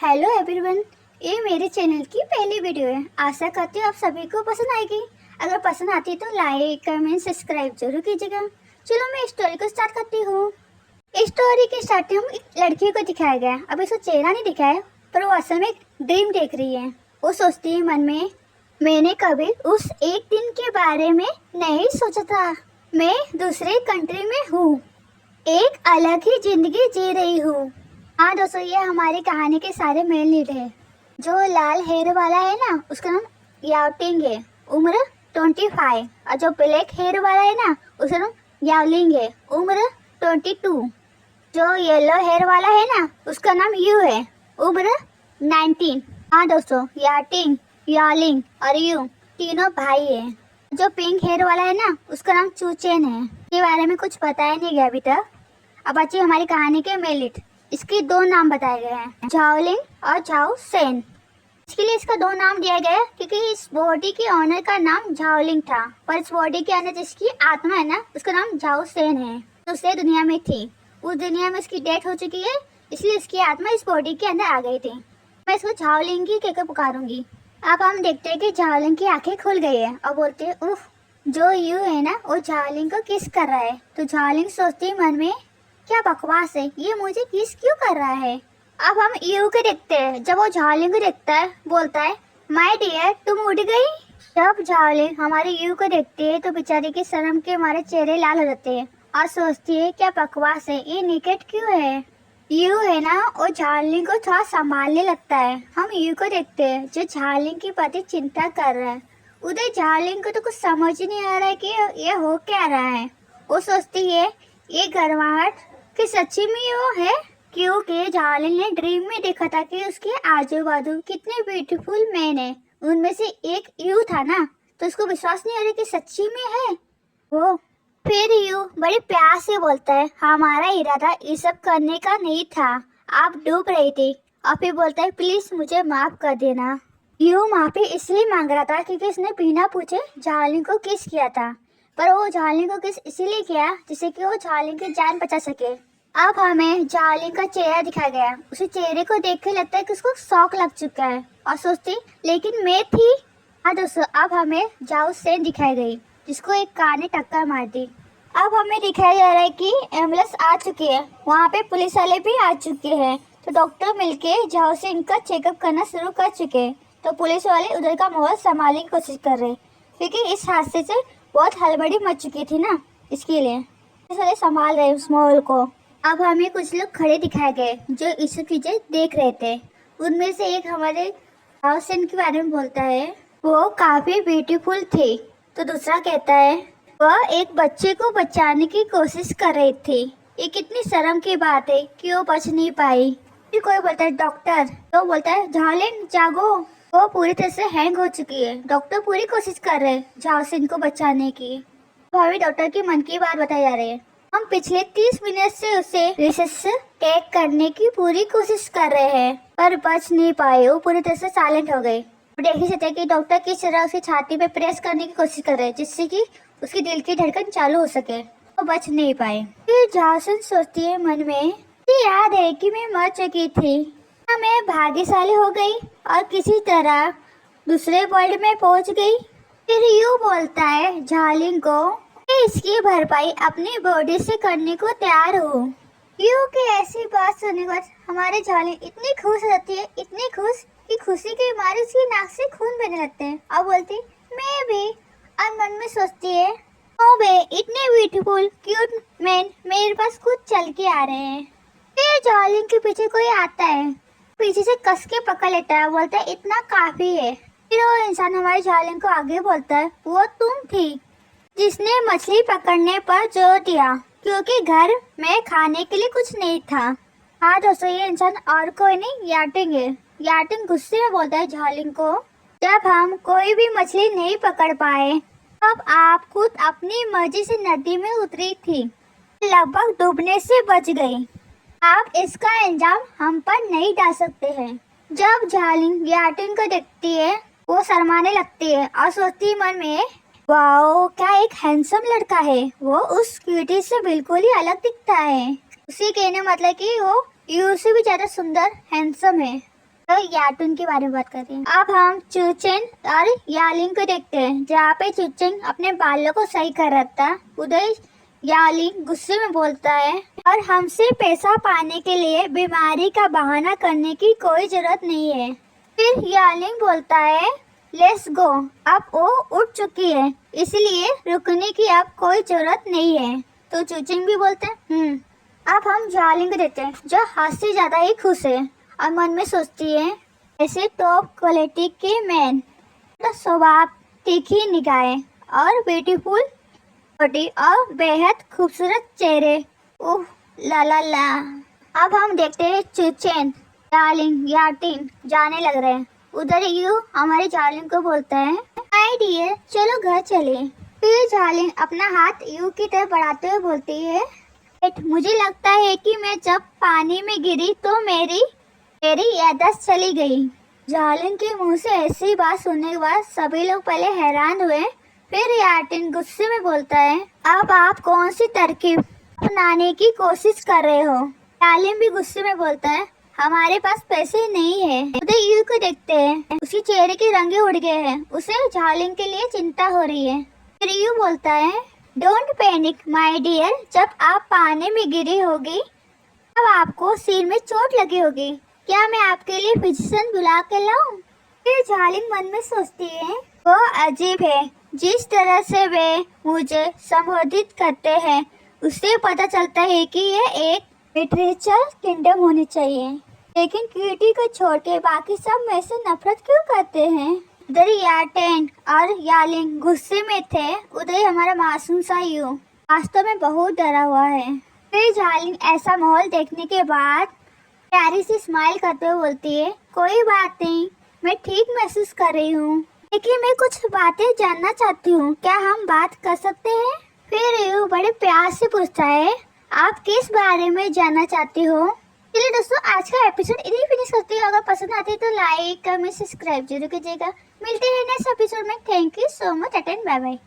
Hello everyone, ये मेरे channel की पहली वीडियो है। आशा करती हूँ आप सभी को पसंद आएगी। अगर पसंद आती है तो लाइक कमेंट सब्सक्राइब जरूर कीजिएगा। चलो मैं स्टोरी को स्टार्ट करती हूँ। इस स्टोरी के स्टार्टिंग में एक लड़की को दिखाया गया है। अब इसको चेहरा नहीं दिखाया, पर वो असल में एक ड्रीम देख रही है। वो सोचती है मन में, मैंने कभी उस एक दिन के बारे में नहीं सोचा था। मैं दूसरे कंट्री में हूँ, एक अलग ही जिंदगी जी रही हूँ। हाँ दोस्तों, ये हमारी कहानी के सारे मेन लीड है। जो लाल हेयर वाला है ना, उसका नाम याओटिंग है, उम्र 25। और जो ब्लैक हेयर वाला है ना, उसका नाम याओलिंग है, उम्र 22। जो येलो हेयर वाला है ना, उसका नाम यू है, उम्र 19। हाँ दोस्तों, याटिंग, याओलिंग और यू तीनों भाई है। जो पिंक हेयर वाला है ना, उसका नाम चूचेन है। इसके बारे में कुछ बताया नहीं गया अभी तक। अब बची हमारी कहानी के मेन लीड। इसके दो नाम बताए गए हैं, झाओलिंग और झाओ सेन। इसके लिए इसका दो नाम दिया गया है क्योंकि इस बॉडी के ऑनर का नाम झाओलिंग था, पर इस बॉडी के अंदर जिसकी आत्मा है ना, उसका नाम झाओ सेन है। दूसरे दुनिया में थी, उस दुनिया में उसकी डेथ हो चुकी है, इसलिए उसकी आत्मा इस बॉडी के अंदर आ गई थी। मैं इसको झाओलिंग की कहकर पुकारूंगी। अब हम देखते हैं कि झाओलिंग की आंखें खुल गई है और बोलते हैं, उफ, जो यू है ना, वो झाओलिंग को किस कर रहा है। तो झाओलिंग सोचती है मन में, क्या बकवास है, ये मुझे किस क्यों कर रहा है। अब हम यू को देखते हैं। जब वो झाओलिंग को देखता है, बोलता है, माय डियर तुम उठ गई। जब झाओलिंग हमारे यू को देखती है तो बेचारी के शर्म के हमारे चेहरे लाल हो जाते हैं और सोचती है, क्या बकवास है, ये निकट क्यों है। यू है ना, वो झाओलिंग को थोड़ा संभालने लगता है। हम यू को देखते हैं जो झाओलिंग के प्रति चिंता कर रहा है। उधर झाओलिंग को तो कुछ समझ ही नहीं आ रहा है कि ये हो क्या रहा है। वो सोचती है, ये गर्माहट कि सच्ची में वो है, क्योंकि झाओलिंग ने ड्रीम में देखा था कि उसके आजू बाजू कितने ब्यूटीफुल मैन है, उनमें से एक यू था ना, तो उसको विश्वास नहीं आ रहा कि सच्ची में है वो। फिर यू बड़े प्यार से बोलता है, हमारा इरादा ये सब करने का नहीं था, आप डूब रही थी। और फिर बोलता है, प्लीज मुझे माफ कर देना। यू माफी इसलिए मांग रहा था क्योंकि उसने बिना पूछे झाओलिंग को किस किया था, पर वो झाओलिंग को किस इसीलिए किया जिससे कि वो झाओलिंग की जान बचा सके। अब हमें झाओलिंग का चेहरा दिखाया गया। उसे चेहरे को देख के लगता है कि उसको शौक लग चुका है और सोचती, लेकिन मैं थी। हाँ दोस्तों, अब हमें झाओ सेन दिखाई गई, जिसको एक कार ने टक्कर मार दी। अब हमें दिखाया जा रहा है कि एम्बुलेंस आ चुकी है, वहाँ पे पुलिस वाले भी आ चुके हैं। तो डॉक्टर मिलके झाओ सेन का चेकअप करना शुरू कर चुके हैं। तो पुलिस वाले उधर का माहौल संभालने की कोशिश कर रहे हैं क्योंकि इस हादसे से बहुत हड़बड़ी मच चुकी थी ना, इसके लिए पुलिस वाले संभाल रहे उस माहौल को। अब हमें कुछ लोग खड़े दिखाए गए जो इस चीजें देख रहे थे। उनमें से एक हमारे झाओ सेन के बारे में बोलता है, वो काफी ब्यूटीफुल थे। तो दूसरा कहता है, वह एक बच्चे को बचाने की कोशिश कर रही थी, ये कितनी शर्म की बात है कि वो बच नहीं पाई। फिर कोई बोलता है, डॉक्टर। तो बोलता है, झाओलिंग जागो, वो पूरी तरह से हैंग हो चुकी है। डॉक्टर पूरी कोशिश कर रहे हैं झाओ सेन को बचाने की। भाभी डॉक्टर की मन की बात बताई जा रही है। हम पिछले 30 मिनट से उसे रिससटेट करने की पूरी कोशिश कर रहे हैं, पर बच नहीं पाए, वो पूरी तरह से साइलेंट हो गए। देख ही सकते हैं कि डॉक्टर किस तरह उसकी छाती पे प्रेस करने की कोशिश कर रहे हैं जिससे कि उसकी दिल की धड़कन चालू हो सके। वो बच नहीं पाए। फिर झाओ सेन सोचती है मन में, मुझे याद है कि मैं मर चुकी थी, मैं भाग्यशाली हो गई और किसी तरह दूसरे वर्ल्ड में पहुंच गई। फिर यू बोलता है झाओलिंग को, मैं इसकी भरपाई अपनी बॉडी से करने को तैयार हूँ। यू की ऐसी बात सुनने के बाद हमारे झाओलिंग इतनी खुश रहती है, इतनी खुश कि खुशी के मारे उसकी नाक से खून बहने लगते हैं और बोलती, मैं भी। और मन में सोचती है, ओ बे, इतने ब्यूटीफुल क्यूट मैन मेरे पास खुद चल के आ रहे हैं। फिर झाओलिंग के पीछे कोई आता है, पीछे से कस के पकड़ लेता है, बोलता है, इतना काफी है। फिर वो इंसान हमारे झाओलिंग को आगे बोलता है, वो तुम थी जिसने मछली पकड़ने पर जोर दिया क्योंकि घर में खाने के लिए कुछ नहीं था। हाँ दोस्तों, ये इंसान और कोई नहीं, याटिंग है। याटिंग गुस्से में बोलता है झाओलिंग को, जब हम कोई भी मछली नहीं पकड़ पाए तब आप खुद अपनी मर्जी से नदी में उतरी थी, लगभग डूबने से बच गई। आप इसका इल्जाम हम पर नहीं डाल सकते हैं। जब झाओलिंग याटिंग को देखती है, वो शर्माने लगती है और सोचती है मन में, वाओ, क्या एक हैंडसम लड़का है, वो उस क्यूटी से बिल्कुल ही अलग दिखता है। उसी कहने मतलब कि वो यू से भी ज्यादा सुंदर हैंडसम है। तो याटुन के बारे में बात करते हैं। अब हम चूचेन और यालिंग को देखते हैं। जहाँ पे चूचेन अपने बालों को सही कर रहा था, उधर यालिंग गुस्से में बोलता है और हमसे पैसा पाने के लिए बीमारी का बहाना करने की कोई जरूरत नहीं है। फिर यालिंग बोलता है लेट्स गो, अब वो उठ चुकी है इसलिए रुकने की अब कोई जरूरत नहीं है। तो चूचेन भी बोलते हैं अब हम यालिंग को देते हैं, जो हद से ज्यादा ही खुश है और मन में सोचती है ऐसे टॉप क्वालिटी के मैन, तो स्वभाव, तीखी निगाहें और ब्यूटीफुल बॉडी और बेहद खूबसूरत चेहरे। ओह ला ला ला। अब हम देखते हैं चूचेन यालिंग याटिन जाने लग रहे हैं। उधर यू हमारे जालिंग को बोलता है माय डियर चलो घर चले। फिर जालिंग अपना हाथ यू की तरफ बढ़ाते हुए बोलती है मुझे लगता है कि मैं जब पानी में गिरी तो मेरी याददाश्त चली गई। जालिंग के मुंह से ऐसी बात सुनने के बाद सभी लोग पहले हैरान हुए, फिर याटिन गुस्से में बोलता है अब आप कौन सी तरकीब अपनाने की कोशिश कर रहे हो। जालिंग भी गुस्से में बोलता है हमारे पास पैसे नहीं है। उधर यू को देखते हैं, उसके चेहरे के रंगे उड़ गए हैं, उसे जालिंग के लिए चिंता हो रही है। फिर यू बोलता है डोंट पैनिक माय डियर, जब आप पानी में गिरी होगी अब आपको सिर में चोट लगी होगी, क्या मैं आपके लिए फिजिशियन बुला के लाऊं। फिर जालिंग मन में सोचती है वो अजीब है, जिस तरह से वे मुझे संबोधित करते हैं उससे पता चलता है कि यह एक लिटरेचर किंगडम होनी चाहिए, लेकिन क्यूटी को छोड़ के बाकी सब में से नफरत क्यों करते हैं। उधर याटेन और यालिंग गुस्से में थे, उधर हमारा मासूम सा यू वास्तव में बहुत डरा हुआ है। फिर जालिंग ऐसा माहौल देखने के बाद प्यारी सी स्माइल करते हुए बोलती है कोई बात नहीं, मैं ठीक महसूस कर रही हूँ, लेकिन मैं कुछ बातें जानना चाहती हूँ, क्या हम बात कर सकते हैं। फिर यू बड़े प्यार से पूछता है आप किस बारे में जानना चाहती हो। चलिए दोस्तों आज का एपिसोड इधर फिनिश करती हूँ। अगर पसंद आती है तो लाइक कमेंट सब्सक्राइब जरूर कीजिएगा। मिलते हैं नेक्स्ट एपिसोड में। Thank you so much, bye bye.